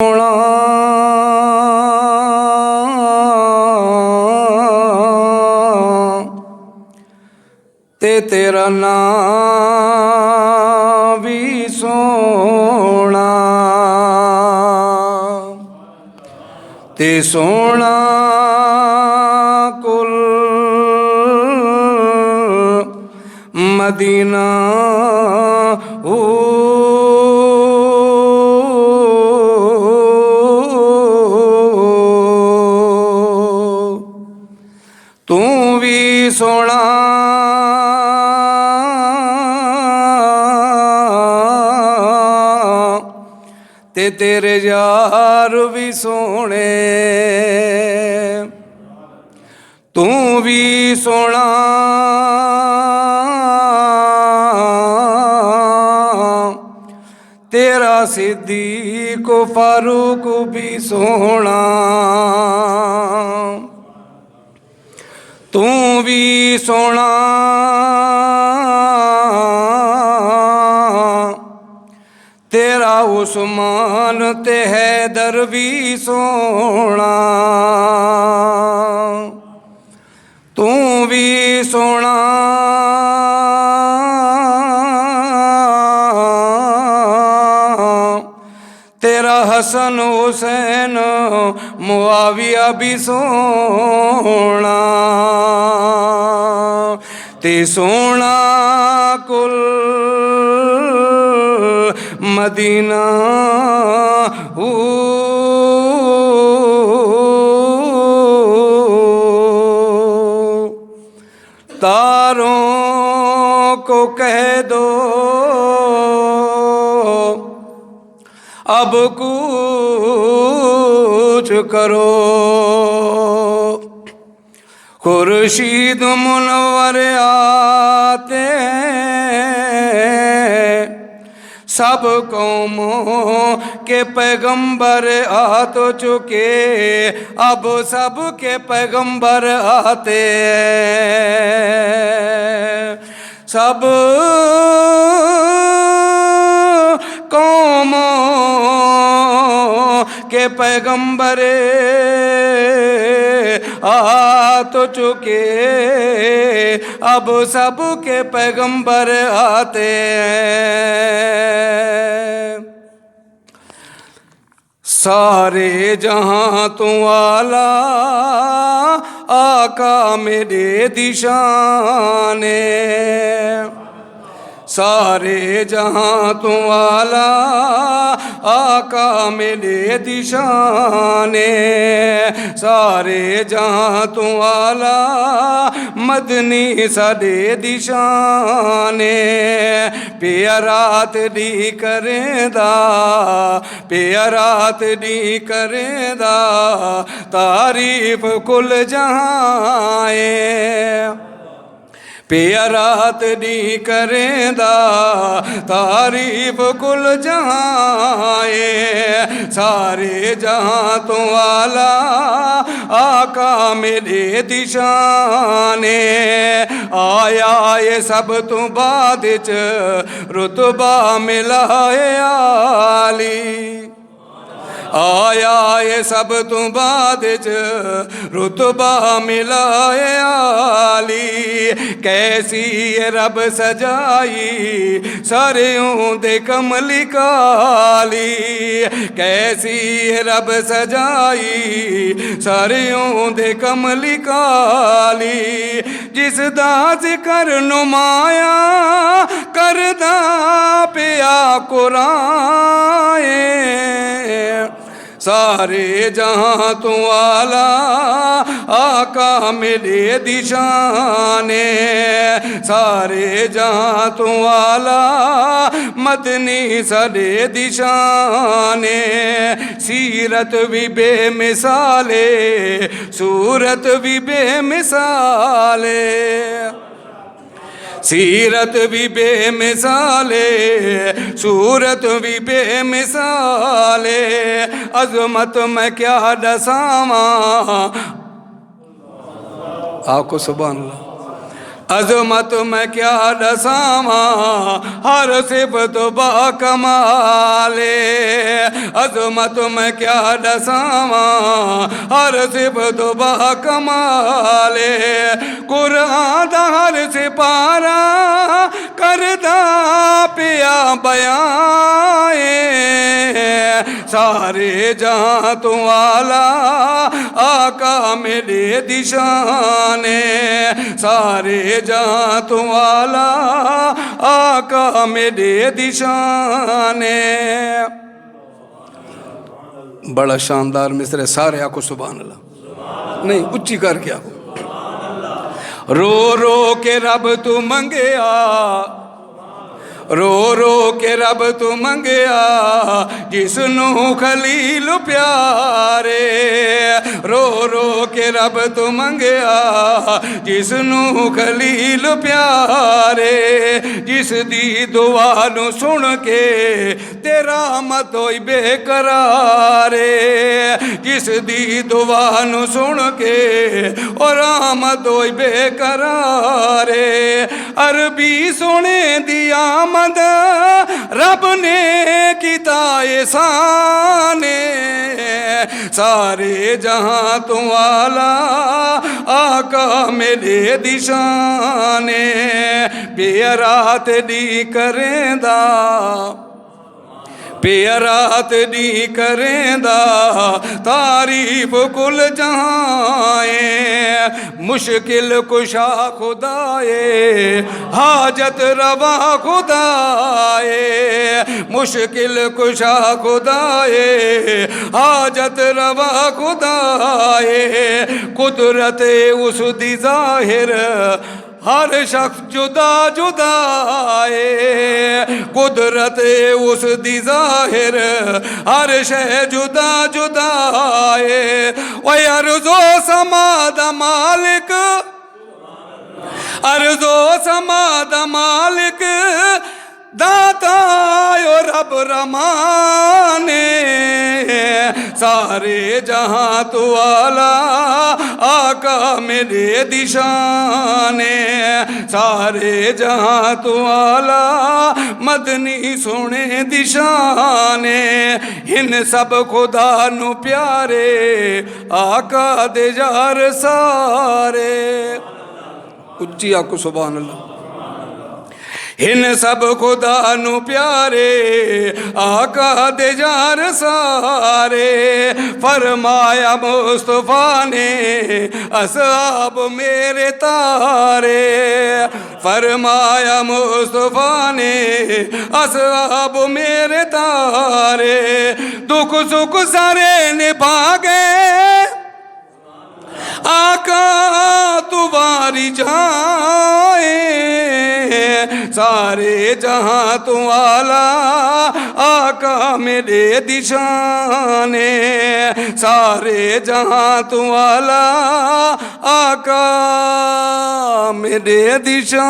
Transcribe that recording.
सोना ते तेरा नाम भी सोना ते सोना कुल मदीना तू भी सोना ते तेरे यार भी सोने तू भी सोना तेरा सिद्दीक फारूक भी सोना तू भी सोना तेरा उस्मान ते हैदर भी सोना तू भी सोना तेरा हसन हुसैन मुआविया भी सोना ते सोना कुल मदीना तारों को कह दो अब कुछ करो खुर्शीद मुनव्वर आते सब कौमों के पैगंबर आ तो चुके अब सब के पैगंबर आते सब कौमों के पैगंबर आ तो चुके अब सब के पैगंबर आते सारे जहां तू आला आका मेरे दिशाने सारे जहां तू आला आका मेरे दिशाने सारे जहां तू आला मदनी साडे दिशाने प्यारात दी करेंदा प्यारात दी करेंदा तारीफ कुल जहां प्यारात दी करेंदा तारीफ कुल जहां सारे जहां तो आला आका मेरे दिशाने आया ये सब तू बाद च रुतबा मिलाए आली आया ये सब तू बाद च रुतबा मिलाए आली कैसी ये रब सजाई सारियों दे कमली काली कैसी ये रब सजाई सारियों दे कमली काली जिस दा जिक्र नुमाया करदा पिया कुरान सारे जहां तू आला आका मेरे दिशाने सारे जहां तू आला मदनी साडे दिशाने सीरत भी बेमिसाले सूरत भी बेमिसाले सीरत भी बेमिसाले सूरत भी बेमिसाले अजमत मैं क्या दसावा आपको सुभान अल्लाह अजमत में क्या दसावा हर सिफत बाकमाले, अजमत में क्या दसावा हर सिफत बाकमाले, कुरान दा हर सिपारा करदा पिया बयाए, सारे जहां तू आला आका मेरे दिशाने, सारे जहां तू आला आका मेरे दिशाने। बड़ा शानदार मिसरे, सारे आको सुभान अल्लाह, नहीं उच्ची करके आको। रो रो के रब तू मंगया, रो रो के रब तू मंगया जिसनू खलील प्यारे, रो रो के रब तू मंगया जिसनू खलील प्यारे, जिस दी दुआ नू सुन के तेरा मत होई बेकरारे, जिस दी दुआ नू सुन के और मत होई बेकरारे। अरबी सुने दिया रब ने किता एहसाने, सारे जहां तू आला आका मेरे दिशाने, बेरात दी करेंदा पेरात दी करेंदा तारीफ कुल जहाए, मुश्किल कुशा खुदाए हाजत रवा खुदाए, मुश्किल कुशा खुदाए हाजत रवा खुदाए, कुदरत उस दी जाहिर हर शख्स जुदा जुदा है, कुदरत उस दी जाहिर हर शय जुदा जुदा है। वह अर्ज़ो समाद मालिक, अर्ज़ो समाद मालिक दाता रब रमाने, सारे जहां तू आला आका मेरे दिशाने, सारे जहां तू आला मदनी सोने दिशाने, इन सब खुदा नु प्यारे आका दे यार सारे। उच्ची आको सुभान अल्लाह। इन सब खुदा नु प्यारे आका दे यार सारे, फरमाया मुस्तफा ने असहाब मेरे तारे, फरमाया मुस्तफा ने असहाब मेरे तारे, दुख सुख सारे निभा गए आका तुम्हारी जाए, सारे जहां तू आला आका मेरे दिशाने, सारे जहां तू आला आका मेरे दिशाने।